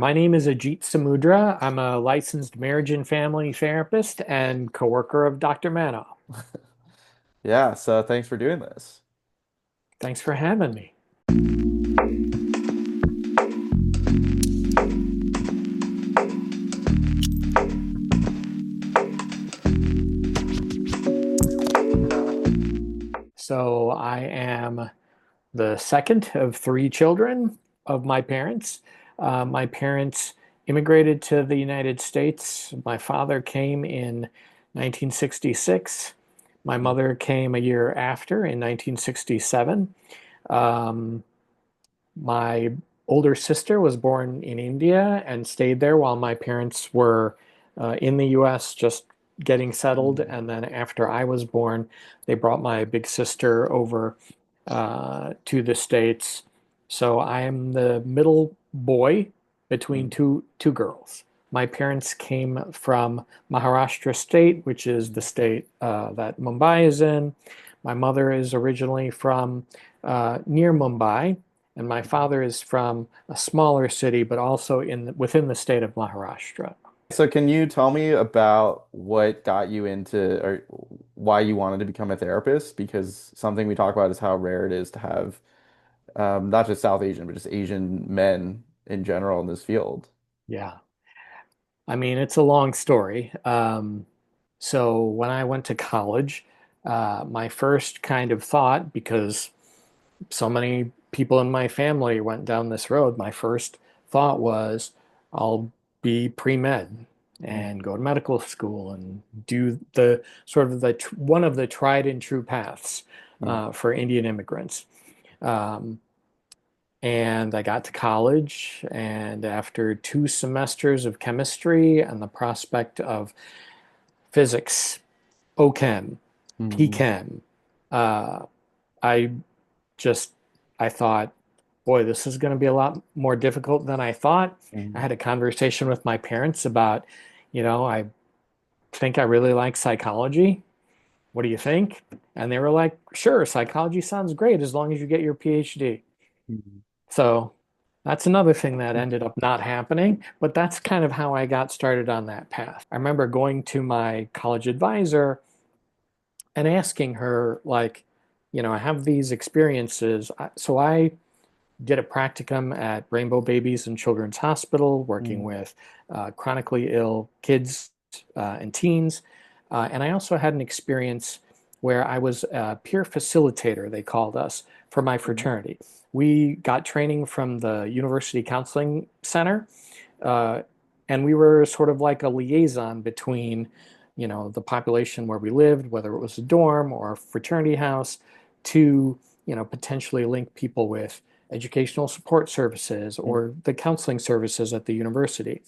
My name is Ajit Samudra. I'm a licensed marriage and family therapist and coworker of Dr. Manoff. Yeah, so thanks for doing this. Thanks for having me. So I am the second of three children of my parents. My parents immigrated to the United States. My father came in 1966. My mother came a year after in 1967. Um, My older sister was born in India and stayed there while my parents were in the US just getting settled. Mm. And then after I was born, they brought my big sister over to the States. So I am the middle boy between Mm. two girls. My parents came from Maharashtra state, which is the state that Mumbai is in. My mother is originally from near Mumbai, and my father is from a smaller city, but also within the state of Maharashtra. So can you tell me about what got you into or why you wanted to become a therapist? Because something we talk about is how rare it is to have not just South Asian, but just Asian men in general in this field. Yeah. I mean, it's a long story. So when I went to college, my first kind of thought, because so many people in my family went down this road, my first thought was I'll be pre-med Mm. and go to medical school and do the sort of one of the tried and true paths Mm. for Indian immigrants. Um, and I got to college, and after 2 semesters of chemistry and the prospect of physics, OChem, Mm. PChem, uh, I just I thought, boy, this is going to be a lot more difficult than I thought. I Mm. had a conversation with my parents about, I think I really like psychology. What do you think? And they were like, sure, psychology sounds great as long as you get your PhD. Mm. So that's another thing that ended up not happening, but that's kind of how I got started on that path. I remember going to my college advisor and asking her, like, I have these experiences. So I did a practicum at Rainbow Babies and Children's Hospital, working Mm. with chronically ill kids and teens. And I also had an experience where I was a peer facilitator, they called us, for my Mm. fraternity. We got training from the University Counseling Center, uh, and we were sort of like a liaison between, the population where we lived, whether it was a dorm or a fraternity house, to, potentially link people with educational support services Mm. or the counseling services at the university.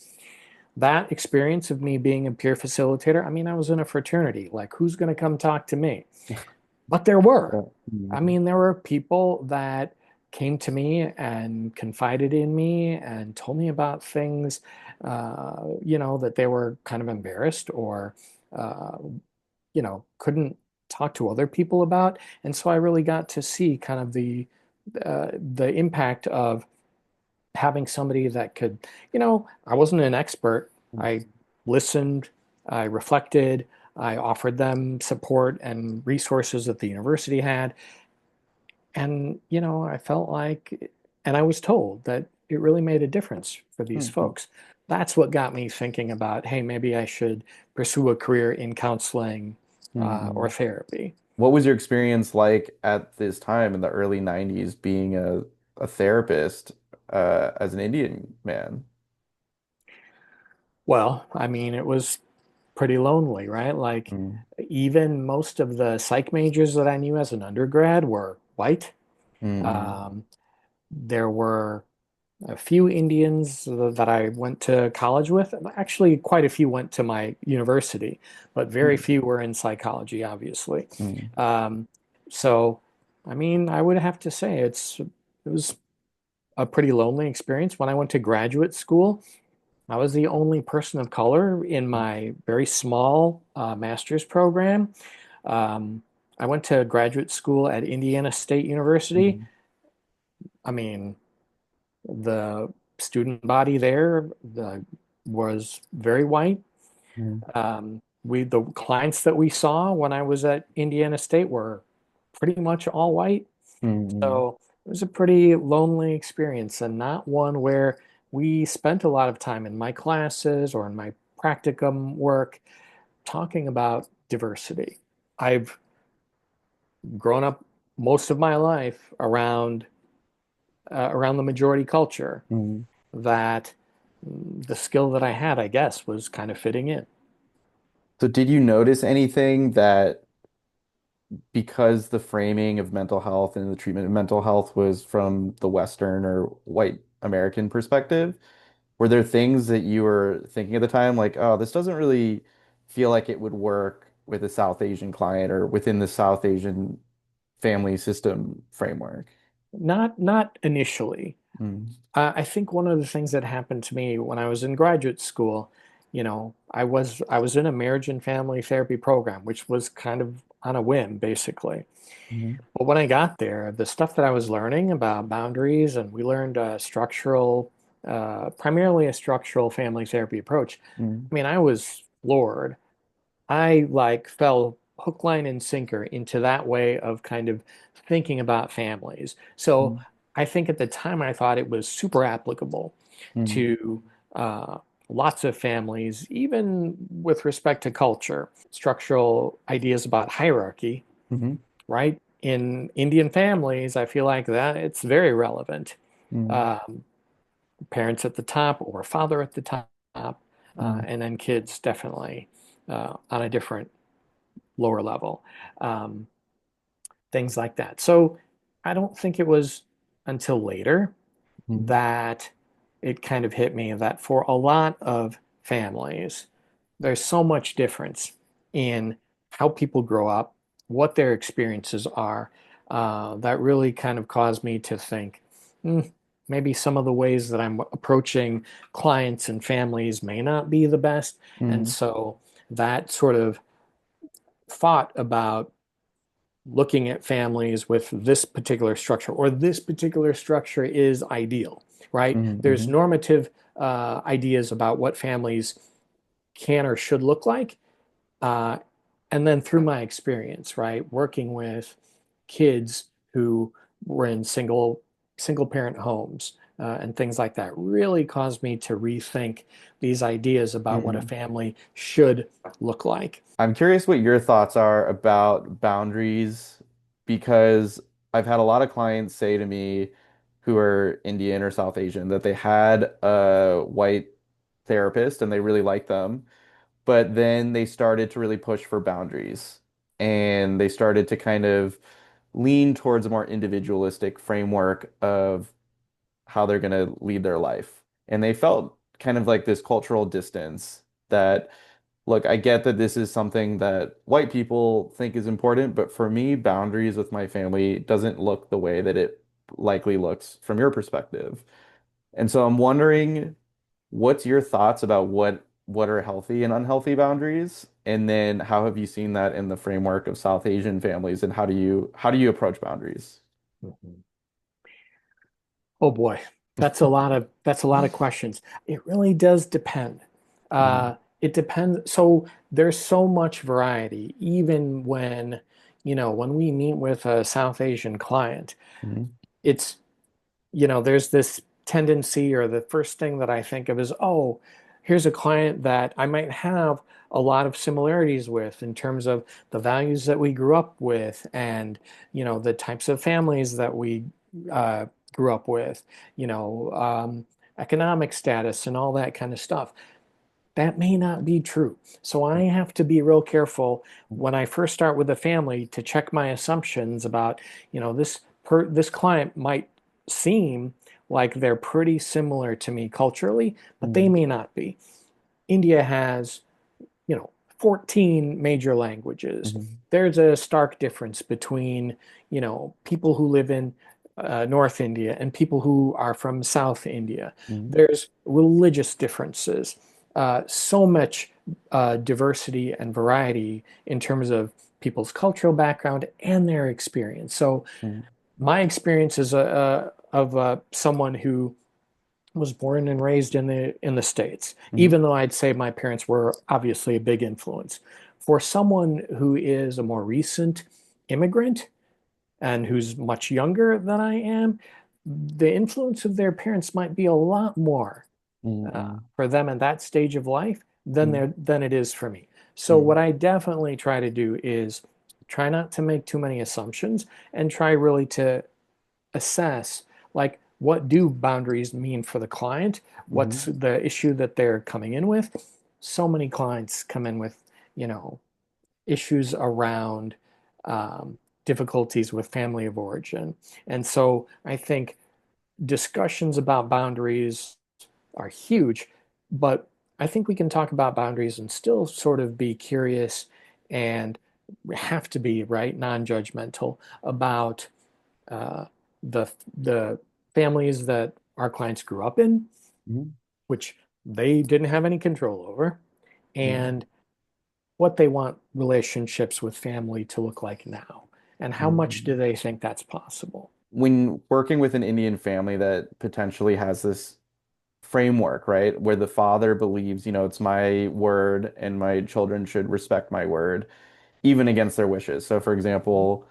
That experience of me being a peer facilitator, I mean, I was in a fraternity. Like, who's going to come talk to me? But there were. Yeah. I Mm. mean, there were people that came to me and confided in me and told me about things, that they were kind of embarrassed or, uh, couldn't talk to other people about. And so I really got to see kind of the impact of having somebody that could, I wasn't an expert. I listened, I reflected, I offered them support and resources that the university had. And, I felt like, and I was told that it really made a difference for these Mm. folks. That's what got me thinking about, hey, maybe I should pursue a career in counseling or Mm. therapy. What was your experience like at this time in the early 90s being a therapist as an Indian man? Well, I mean, it was pretty lonely, right? Like, Mm. even most of the psych majors that I knew as an undergrad were white. Mm. Um, there were a few Indians that I went to college with. Actually, quite a few went to my university, but very Mm. few were in psychology, obviously. Mm. Um, so, I mean, I would have to say it was a pretty lonely experience. When I went to graduate school, I was the only person of color in my very small master's program. Um, I went to graduate school at Indiana State University. Mm. I mean, the student body there was very white. Mm, The clients that we saw when I was at Indiana State were pretty much all white. mm, So it was a pretty lonely experience and not one where we spent a lot of time in my classes or in my practicum work talking about diversity. I've grown up most of my life around the majority culture mm. that the skill that I had, I guess, was kind of fitting in. So did you notice anything that because the framing of mental health and the treatment of mental health was from the Western or white American perspective, were there things that you were thinking at the time, like, oh, this doesn't really feel like it would work with a South Asian client or within the South Asian family system framework? Not initially. Mm, I think one of the things that happened to me when I was in graduate school, I was in a marriage and family therapy program, which was kind of on a whim, basically. mm, But when I got there, the stuff that I was learning about boundaries, and we learned primarily a structural family therapy approach. mm, I mean, I was floored. I like fell hook, line, and sinker into that way of kind of thinking about families. So mm, I think at the time I thought it was super applicable mm, to uh, lots of families, even with respect to culture, structural ideas about hierarchy, mm, right? In Indian families, I feel like that it's very relevant. mm, Um, Parents at the top or father at the top, mm, and then kids definitely on a different lower level, um, things like that. So I don't think it was until later mm, that it kind of hit me that for a lot of families, there's so much difference in how people grow up, what their experiences are, that really kind of caused me to think, "Hmm, maybe some of the ways that I'm approaching clients and families may not be the best." And mm, so that sort of thought about looking at families with this particular structure or this particular structure is ideal, right? mm, There's mm, normative ideas about what families can or should look like. Uh, and then through my experience, right, working with kids who were in single parent homes and things like that really caused me to rethink these ideas about what a mm. family should look like. I'm curious what your thoughts are about boundaries because I've had a lot of clients say to me who are Indian or South Asian that they had a white therapist and they really liked them, but then they started to really push for boundaries and they started to kind of lean towards a more individualistic framework of how they're going to lead their life. And they felt kind of like this cultural distance that look, I get that this is something that white people think is important, but for me, boundaries with my family doesn't look the way that it likely looks from your perspective. And so I'm wondering, what's your thoughts about what are healthy and unhealthy boundaries? And then how have you seen that in the framework of South Asian families and how do you approach boundaries? Mhm. Oh boy, that's a lot of questions. It really does depend. Mm, It depends. So there's so much variety, even when we meet with a South Asian client, mm, it's there's this tendency, or the first thing that I think of is, oh, here's a client that I might have a lot of similarities with in terms of the values that we grew up with and, the types of families that we uh, grew up with, economic status and all that kind of stuff. That may not be true. So I have to be real careful when I first start with a family to check my assumptions about, this client might seem like they're pretty similar to me culturally, but they mm, may not be. India has, 14 major languages. mm, There's a stark difference between, people who live in North India and people who are from South India. mm, There's religious differences, so much diversity and variety in terms of people's cultural background and their experience. So mm, my experience is of someone who was born and raised in the States, Hmm. even though I'd say my parents were obviously a big influence. For someone who is a more recent immigrant and who's much younger than I am, the influence of their parents might be a lot more Hmm. for them at that stage of life Hmm. than it is for me. So what Hmm. I definitely try to do is try not to make too many assumptions and try really to assess, like, what do boundaries mean for the client? What's Hmm. the issue that they're coming in with? So many clients come in with, you know, issues around difficulties with family of origin. And so I think discussions about boundaries are huge, but I think we can talk about boundaries and still sort of be curious and have to be, right, non-judgmental about uh, the families that our clients grew up in, Hmm. which they didn't have any control over, Hmm. and what they want relationships with family to look like now, and how much do Hmm. they think that's possible. When working with an Indian family that potentially has this framework, right, where the father believes, it's my word and my children should respect my word, even against their wishes. So, for example,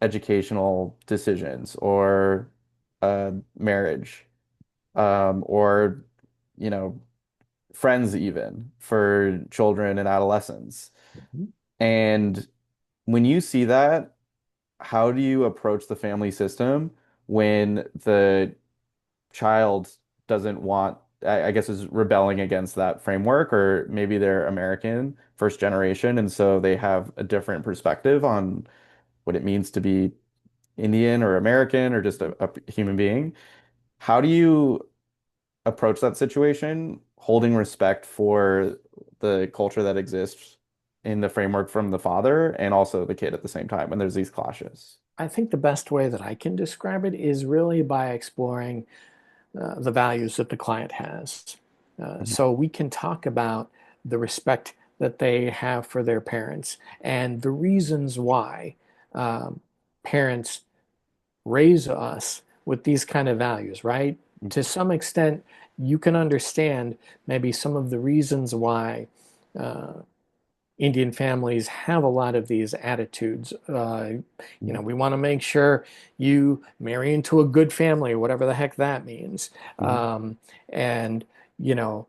educational decisions or marriage, or, you know, friends even for children and adolescents. Mhm. And when you see that, how do you approach the family system when the child doesn't want, I guess, is rebelling against that framework, or maybe they're American, first generation, and so they have a different perspective on what it means to be Indian or American or just a human being. How do you approach that situation, holding respect for the culture that exists in the framework from the father and also the kid at the same time when there's these clashes? I think the best way that I can describe it is really by exploring the values that the client has. Mhm. So we can talk about the respect that they have for their parents and the reasons why um, parents raise us with these kind of values, right? To some extent, you can understand maybe some of the reasons why uh, Indian families have a lot of these attitudes. Mhm. We want to make sure you marry into a good family, whatever the heck that means. Mhm. And, you know,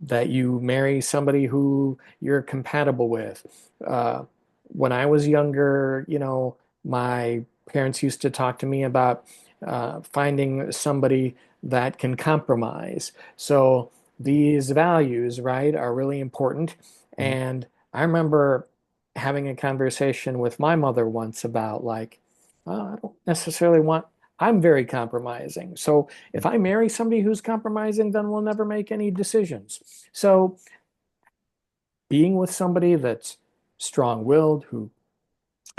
that you marry somebody who you're compatible with. When I was younger, my parents used to talk to me about finding somebody that can compromise. So these values, right, are really important. Mhm. And I remember having a conversation with my mother once about, like, I don't necessarily want, I'm very compromising. So if I marry somebody who's compromising, then we'll never make any decisions. So being with somebody that's strong-willed, who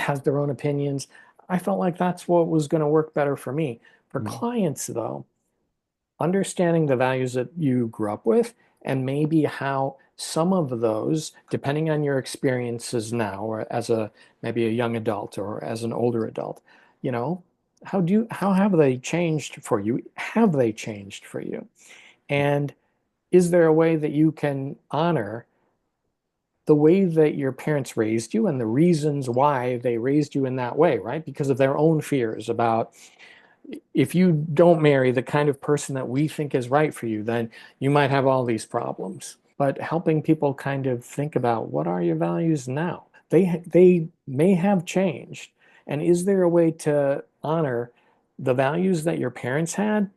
has their own opinions, I felt like that's what was going to work better for me. For Mhm. clients, though, understanding the values that you grew up with and maybe how some of those, depending on your experiences now, or as a maybe a young adult or as an older adult, you know, how have they changed for you? Have they changed for you? And is there a way that you can honor the way that your parents raised you and the reasons why they raised you in that way, right? Because of their own fears about, if you don't marry the kind of person that we think is right for you, then you might have all these problems. But helping people kind of think about, what are your values now? They may have changed. And is there a way to honor the values that your parents had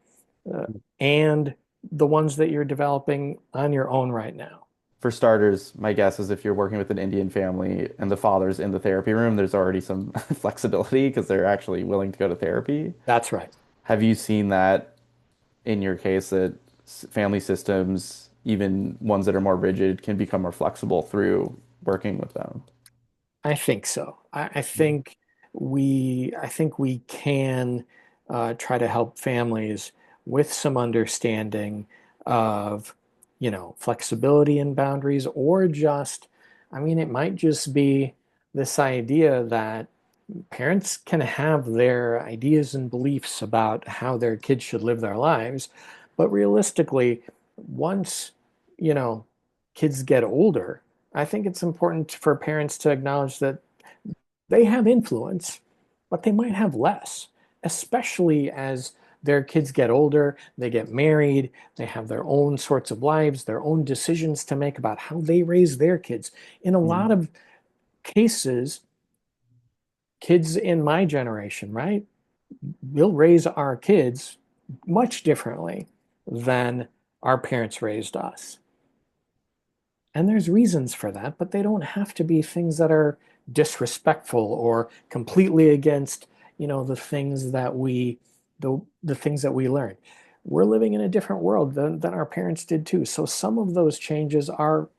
uh, and the ones that you're developing on your own right now? For starters, my guess is if you're working with an Indian family and the father's in the therapy room, there's already some flexibility because they're actually willing to go to therapy. That's right. Have you seen that in your case that family systems, even ones that are more rigid, can become more flexible through working with them? I think so. I think we can try to help families with some understanding of, flexibility and boundaries, or just, I mean, it might just be this idea that parents can have their ideas and beliefs about how their kids should live their lives, But realistically, once, you know, kids get older, I think it's important for parents to acknowledge that they have influence, but they might have less, especially as their kids get older, they get married, they have their own sorts of lives, their own decisions to make about how they raise their kids. In a lot Mm, of cases, kids in my generation, right, we'll raise our kids much differently than our parents raised us. And there's reasons for that, but they don't have to be things that are disrespectful or completely against, the things that the things that we learned. We're living in a different world than our parents did too. So some of those changes are,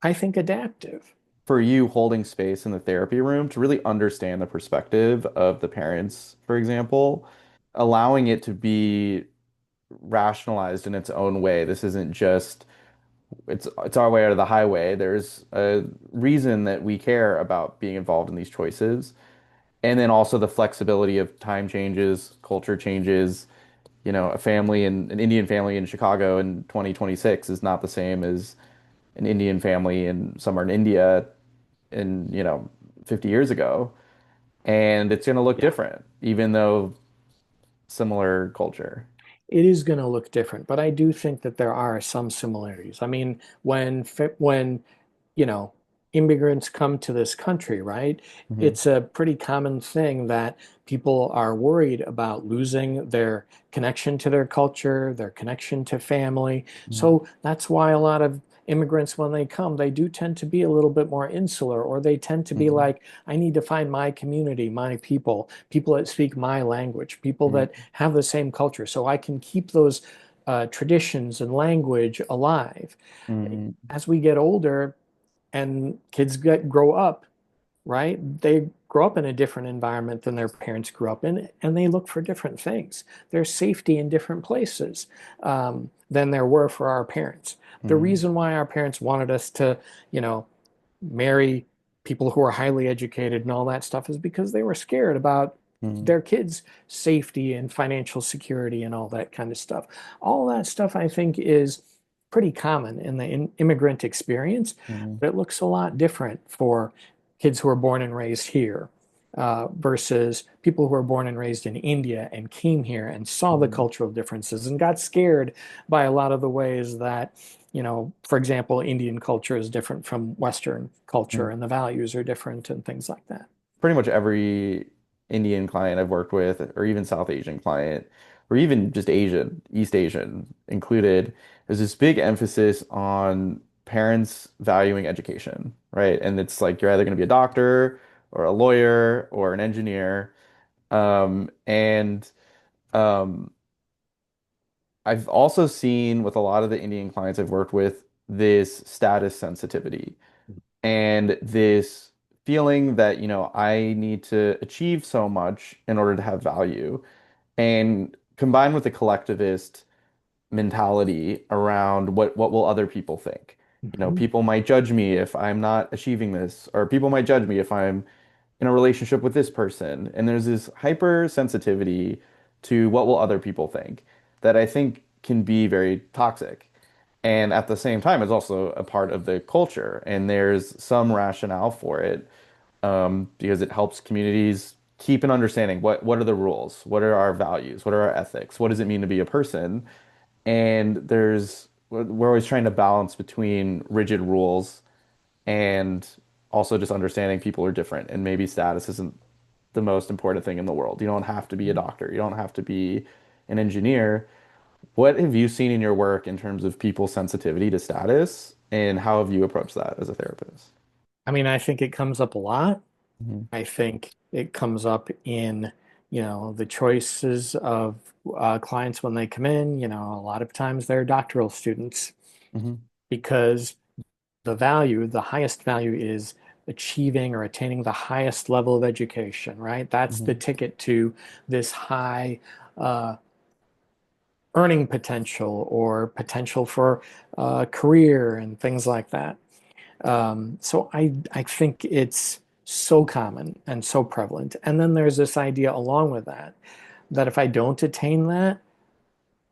I think, adaptive. for you, holding space in the therapy room to really understand the perspective of the parents, for example, allowing it to be rationalized in its own way. This isn't just it's our way out of the highway. There's a reason that we care about being involved in these choices. And then also the flexibility of time changes, culture changes. A family in an Indian family in Chicago in 2026 is not the same as an Indian family in somewhere in India in, 50 years ago. And it's going to look Yeah. different, even though similar culture. It is going to look different, but I do think that there are some similarities. I mean, when you know, immigrants come to this country, right? Hmm. It's a pretty common thing that people are worried about losing their connection to their culture, their connection to family. Hmm. So that's why a lot of immigrants, when they come, they do tend to be a little bit more insular, or they tend to be Hmm. like, I need to find my community, my people, people that speak my language, people Hmm. that have the same culture, so I can keep those traditions and language alive. Hmm. As we get older, and kids grow up, right? They grow up in a different environment than their parents grew up in, and they look for different things. There's safety in different places than there were for our parents. The Hmm. reason why our parents wanted us to, you know, marry people who are highly educated and all that stuff is because they were scared about Hmm. their kids' safety and financial security and all that kind of stuff. All that stuff, I think, is pretty common in the immigrant experience, Hmm. but it looks a lot different for kids who are born and raised here versus people who are born and raised in India and came here and saw the Hmm. cultural differences and got scared by a lot of the ways that, for example, Indian culture is different from Western culture Hmm. and the values are different and things like that. Pretty much every Indian client I've worked with, or even South Asian client, or even just Asian, East Asian included, there's this big emphasis on parents valuing education, right? And it's like you're either going to be a doctor or a lawyer or an engineer. And um, I've also seen with a lot of the Indian clients I've worked with this status sensitivity and this feeling that, I need to achieve so much in order to have value. And combined with the collectivist mentality around what will other people think? Mhm. People might judge me if I'm not achieving this, or people might judge me if I'm in a relationship with this person. And there's this hypersensitivity to what will other people think that I think can be very toxic. And at the same time, it's also a part of the culture. And there's some rationale for it because it helps communities keep an understanding. What are the rules? What are our values? What are our ethics? What does it mean to be a person? And we're always trying to balance between rigid rules and also just understanding people are different. And maybe status isn't the most important thing in the world. You don't have to be a doctor. You don't have to be an engineer. What have you seen in your work in terms of people's sensitivity to status, and how have you approached that as a therapist? I mean, I think it comes up a lot. Hmm. I think it comes up in, the choices of clients when they come in. A lot of times they're doctoral students Hmm. because the highest value is achieving or attaining the highest level of education, right? That's the Hmm. ticket to this high uh, earning potential or potential for career and things like that. So I think it's so common and so prevalent. And then there's this idea along with that, that if I don't attain that,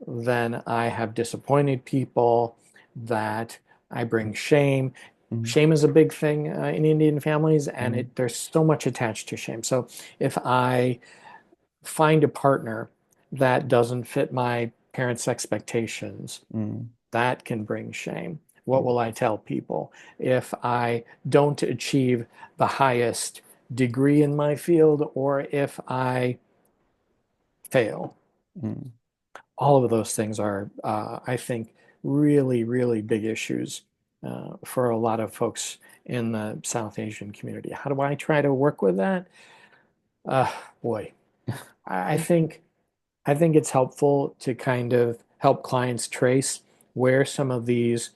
then I have disappointed people, that I bring shame. mm, Shame is a big thing in Indian families, and mm, there's so much attached to shame. So if I find a partner that doesn't fit my parents' expectations, mm, that can bring shame. What mm, will I tell people if I don't achieve the highest degree in my field, or if I fail? mm, All of those things are, I think, really, really big issues for a lot of folks in the South Asian community. How do I try to work with that? Uh, Boy, I think it's helpful to kind of help clients trace where some of these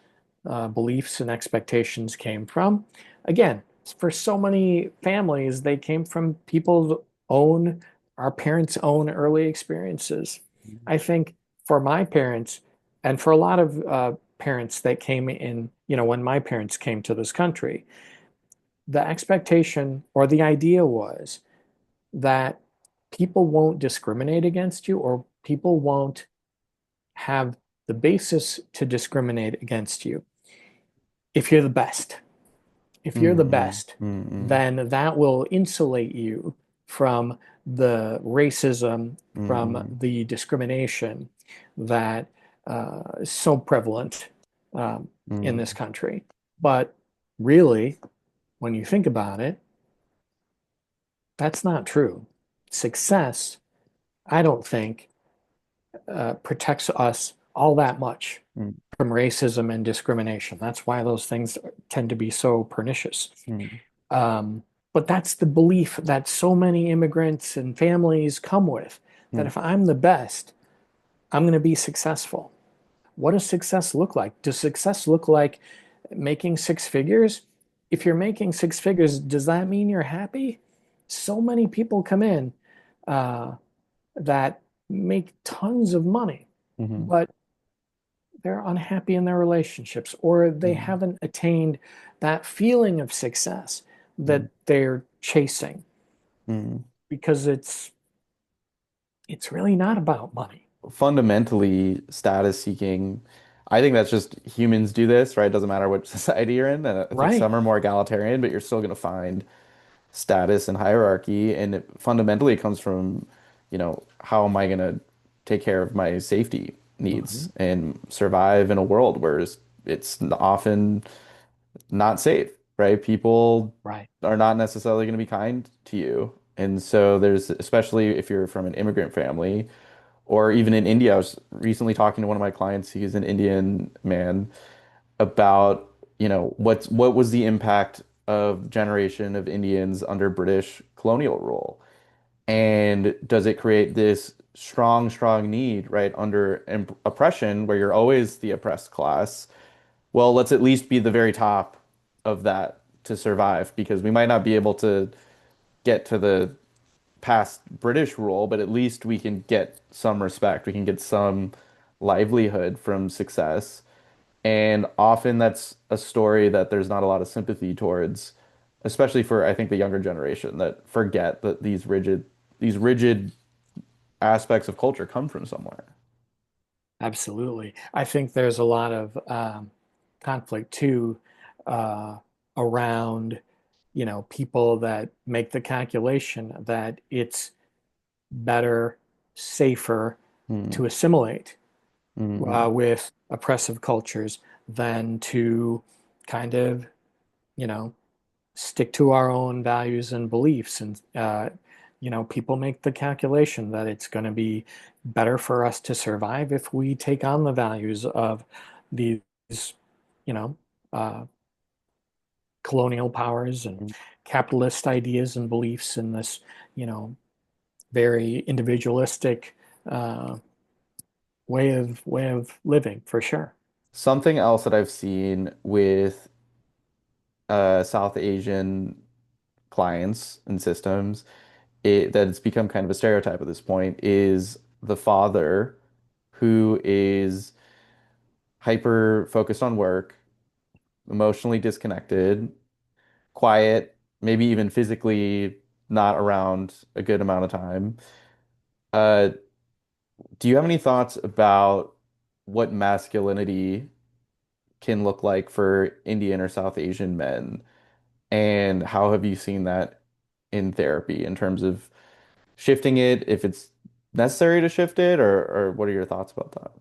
beliefs and expectations came from. Again, for so many families, they came from people's own, our parents' own early experiences. I think for my parents, and for a lot of parents that came in, when my parents came to this country, the expectation or the idea was that people won't discriminate against you, or people won't have the basis to discriminate against you if you're the best. If you're mm, the mm, best, mm, mm, then that will insulate you from the racism, from mm, the discrimination that is so prevalent um, in this mm, country. But really, when you think about it, that's not true. Success, I don't think, protects us all that much mm, from racism and discrimination. That's why those things tend to be so pernicious. mm, Um, but that's the belief that so many immigrants and families come with, that mm, if I'm the best, I'm going to be successful. What does success look like? Does success look like making six figures? If you're making six figures, does that mean you're happy? So many people come in uh, that make tons of money, mm, but they're unhappy in their relationships, or they mm, haven't attained that feeling of success that mm, they're chasing, mm. because it's really not about money. Fundamentally, status seeking, I think that's just humans do this, right? It doesn't matter what society you're in. And I think Right. some are more egalitarian, but you're still going to find status and hierarchy. And fundamentally, it comes from, how am I going to take care of my safety Hmm. needs and survive in a world where it's often not safe, right? People Right. are not necessarily going to be kind to you. And so there's, especially if you're from an immigrant family, or even in India. I was recently talking to one of my clients, he's an Indian man, about, what was the impact of generation of Indians under British colonial rule? And does it create this strong, strong need, right, under oppression where you're always the oppressed class? Well, let's at least be the very top of that to survive, because we might not be able to get to the past British rule, but at least we can get some respect. We can get some livelihood from success. And often that's a story that there's not a lot of sympathy towards, especially for, I think, the younger generation that forget that these rigid aspects of culture come from somewhere. Absolutely. I think there's a lot of conflict too, uh, around, people that make the calculation that it's better, safer Mm, to assimilate mm, with oppressive cultures than to kind of, you know, stick to our own values and beliefs. And, people make the calculation that it's going to be better for us to survive if we take on the values of these, you know, uh, colonial powers and mm. capitalist ideas and beliefs in this, you know, very individualistic uh, way of living, for sure. Something else that I've seen with South Asian clients and systems, that it's become kind of a stereotype at this point, is the father who is hyper focused on work, emotionally disconnected, quiet, maybe even physically not around a good amount of time. Uh, Do you have any thoughts about what masculinity can look like for Indian or South Asian men? And how have you seen that in therapy in terms of shifting it, if it's necessary to shift it, or what are your thoughts about that?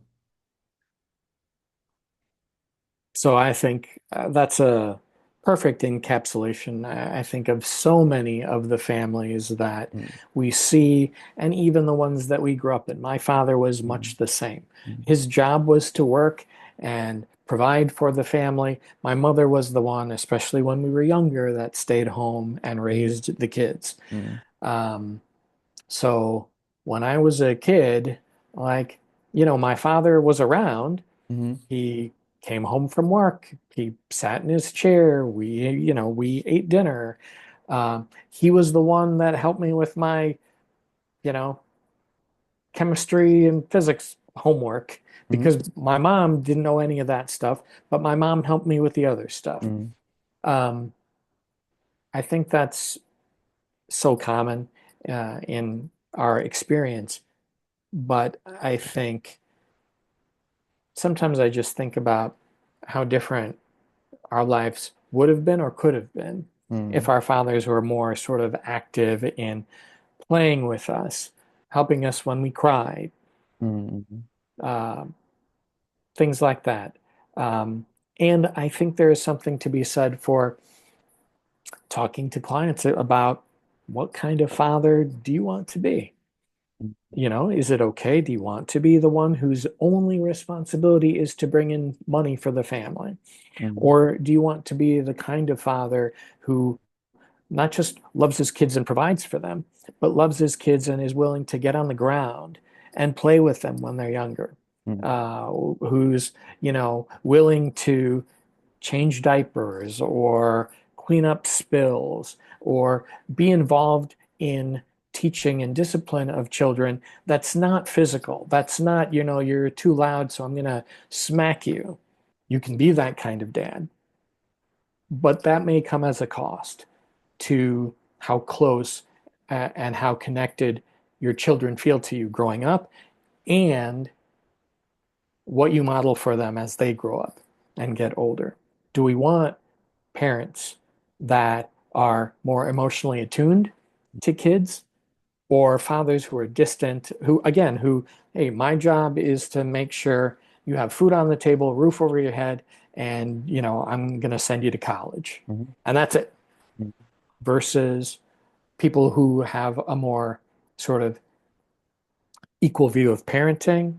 So I think that's a perfect encapsulation, I think, of so many of the families that Mm, we see, and even the ones that we grew up in. My father was mm, much the same. mm, His job was to work and provide for the family. My mother was the one, especially when we were younger, that stayed home and mm, raised the kids. mm, Um, so when I was a kid, like, my father was around. mm, He came home from work. He sat in his chair. We ate dinner. He was the one that helped me with my, you know, chemistry and physics homework mm, because my mom didn't know any of that stuff, but my mom helped me with the other stuff. mm, Um, I think that's so common in our experience, but I think sometimes I just think about how different our lives would have been or could have been if mm, our fathers were more sort of active in playing with us, helping us when we cried, mm, mm, uh, things like that. Um, and I think there is something to be said for talking to clients about what kind of father do you want to be? Is it okay? Do you want to be the one whose only responsibility is to bring in money for the family? mm, Or do you want to be the kind of father who not just loves his kids and provides for them, but loves his kids and is willing to get on the ground and play with them when they're younger? mm, Who's, willing to change diapers or clean up spills or be involved in teaching and discipline of children that's not physical. That's not, you're too loud, so I'm going to smack you. You can be that kind of dad, but that may come as a cost to how close and how connected your children feel to you growing up and what you model for them as they grow up and get older. Do we want parents that are more emotionally attuned to kids or fathers who are distant, hey, my job is to make sure you have food on the table, roof over your head, and, I'm going to send you to college. mm, And that's it. mm, Versus people who have a more sort of equal view of parenting.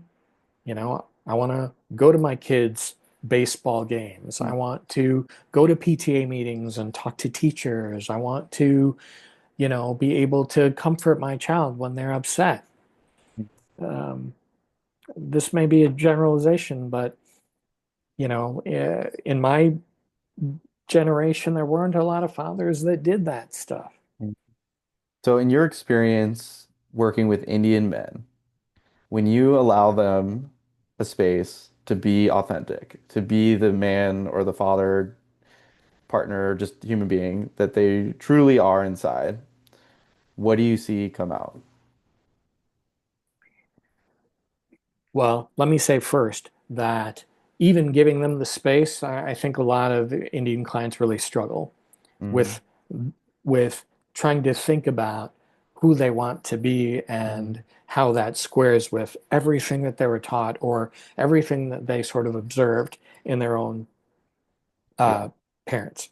I want to go to my kids' baseball games. I mm, want to go to PTA meetings and talk to teachers. I want to, be able to comfort my child when they're upset. mm, Um, this may be a generalization, but, in my generation, there weren't a lot of fathers that did that stuff. mm. So, in your experience working with Indian men, when you allow them a space to be authentic, to be the man or the father, partner, just human being that they truly are inside, what do you see come out? Well, let me say first that even giving them the space, I think a lot of Indian clients really struggle Mm, with with trying to think about who they want to be and mm, how that squares with everything that they were taught or everything that they sort of observed in their own yeah. uh, parents.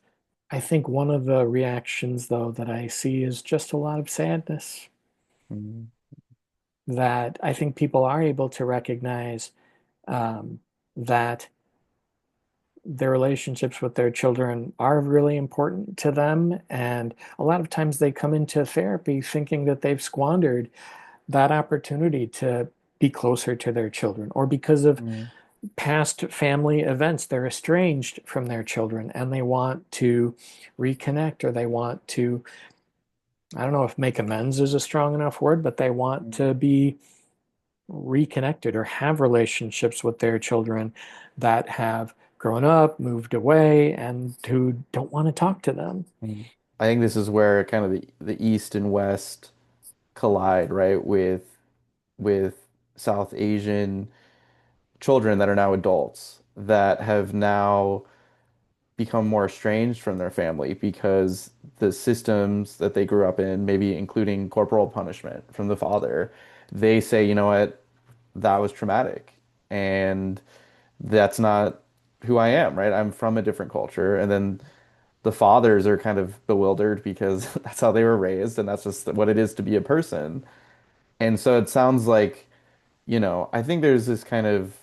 I think one of the reactions, though, that I see is just a lot of sadness Mm, that I think people are able to recognize um, that their relationships with their children are really important to them. And a lot of times they come into therapy thinking that they've squandered that opportunity to be closer to their children, or because of mm, past family events, they're estranged from their children and they want to reconnect or they want to, I don't know if make amends is a strong enough word, but they want mm, to be reconnected or have relationships with their children that have grown up, moved away, and who don't want to talk to them. mm. I think this is where kind of the East and West collide, right? With South Asian children that are now adults that have now become more estranged from their family because the systems that they grew up in, maybe including corporal punishment from the father, they say, you know what, that was traumatic. And that's not who I am, right? I'm from a different culture. And then the fathers are kind of bewildered because that's how they were raised and that's just what it is to be a person. And so it sounds like, I think there's this kind of,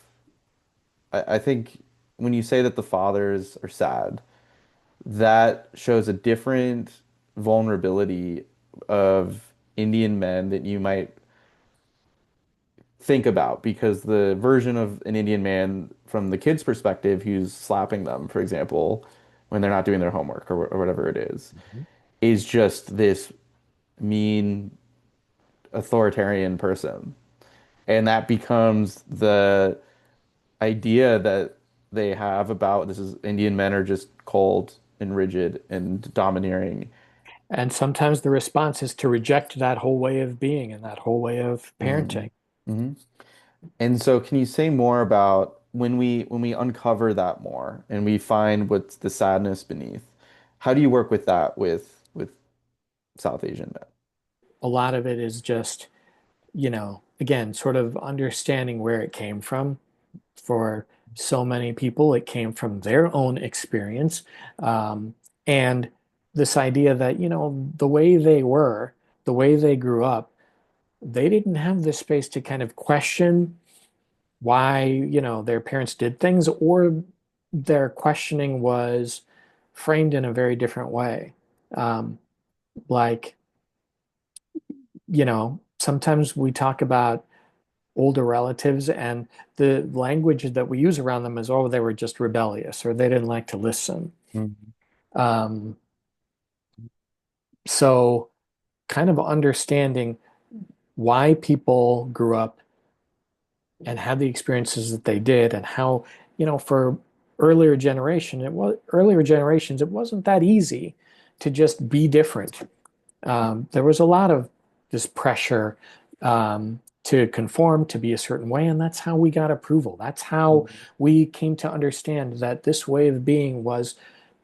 I think when you say that the fathers are sad, that shows a different vulnerability of Indian men that you might think about because the version of an Indian man from the kid's perspective who's slapping them, for example, when they're not doing their homework or whatever it is just this mean authoritarian person. And that becomes the idea that they have about this is Indian men are just cold and rigid and domineering. And sometimes the response is to reject that whole way of being and that whole way of hmm parenting. hmm And so can you say more about when we uncover that more and we find what's the sadness beneath, how do you work with that with South Asian men? A lot of it is just, again, sort of understanding where it came from. For so many people, it came from their own experience. And this idea that, the way they were, the way they grew up, they didn't have the space to kind of question why, their parents did things, or their questioning was framed in a very different way. Um, like, sometimes we talk about older relatives and the language that we use around them is, oh, they were just rebellious or they didn't like to listen. Mhm. Um, so kind of understanding why people grew up and had the experiences that they did and how, for earlier generations, it wasn't that easy to just be different. There was a lot of this pressure to conform, to be a certain way, and that's how we got approval. That's how Mhm. we came to understand that this way of being was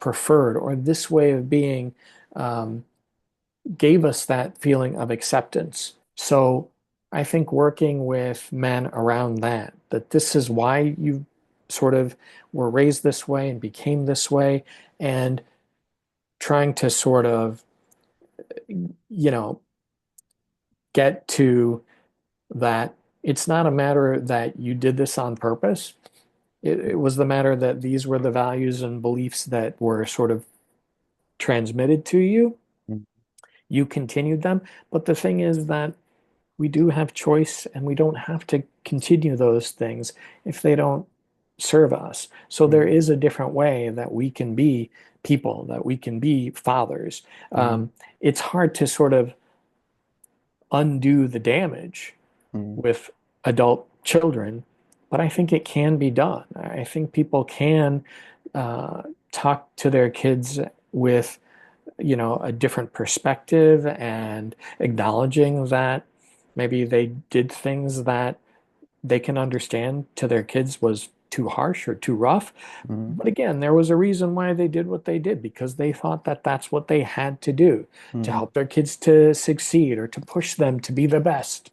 preferred, or this way of being um, gave us that feeling of acceptance. So I think working with men around that this is why you sort of were raised this way and became this way, and trying to sort of, you know, get to that it's not a matter that you did this on purpose. It was the matter that these were the values and beliefs that were sort of transmitted to you. You continued them. But the thing is that we do have choice and we don't have to continue those things if they don't serve us. So there Mhm. is a different way that we can be people, that we can be fathers. Mhm. It's hard to sort of undo the damage Mhm. with adult children, but I think it can be done. I think people can uh, talk to their kids with, a different perspective and acknowledging that maybe they did things that they can understand to their kids was too harsh or too rough. Mhm. But again, there was a reason why they did what they did because they thought that that's what they had to do to Mhm. help their kids to succeed or to push them to be the best,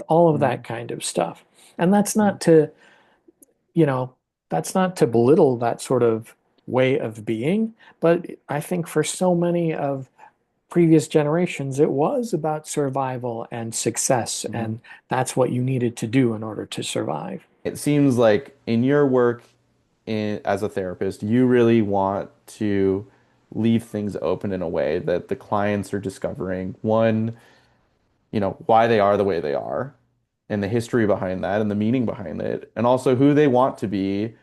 all of that Mhm. kind of stuff. And Mhm. you know, that's not to belittle that sort of way of being, but I think for so many of previous generations, it was about survival and success, Mhm. and that's what you needed to do in order to survive. It seems like in your work as a therapist, you really want to leave things open in a way that the clients are discovering, one, why they are the way they are, and the history behind that, and the meaning behind it, and also who they want to be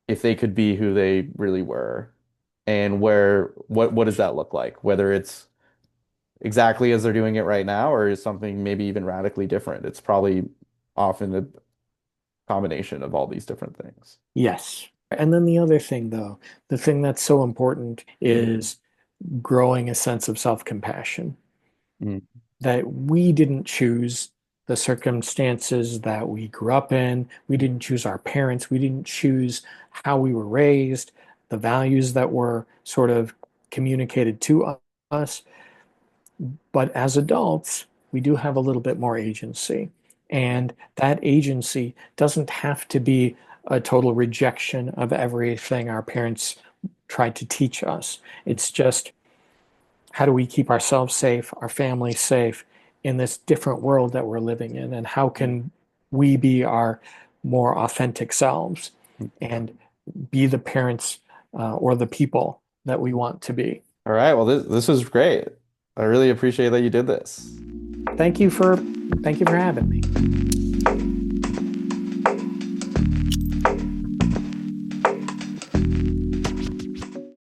if they could be who they really were, and what does that look like? Whether it's exactly as they're doing it right now, or is something maybe even radically different. It's probably often a combination of all these different things. Yes. And then the other thing, though, the thing that's so important is growing a sense of self-compassion Mm, that we didn't choose the circumstances that we grew up in. We didn't choose our parents. We didn't choose how we were raised, the values that were sort of communicated to us. But as adults, we do have a little bit more agency. And that agency doesn't have to be a total rejection of everything our parents tried to teach us. It's just how do we keep ourselves safe, our family safe in this different world that we're living in? And how can we be our more authentic selves and be the parents or the people that we want to be? All right. Well, this was great. I really appreciate that you did this. Thank you for thank you for having me.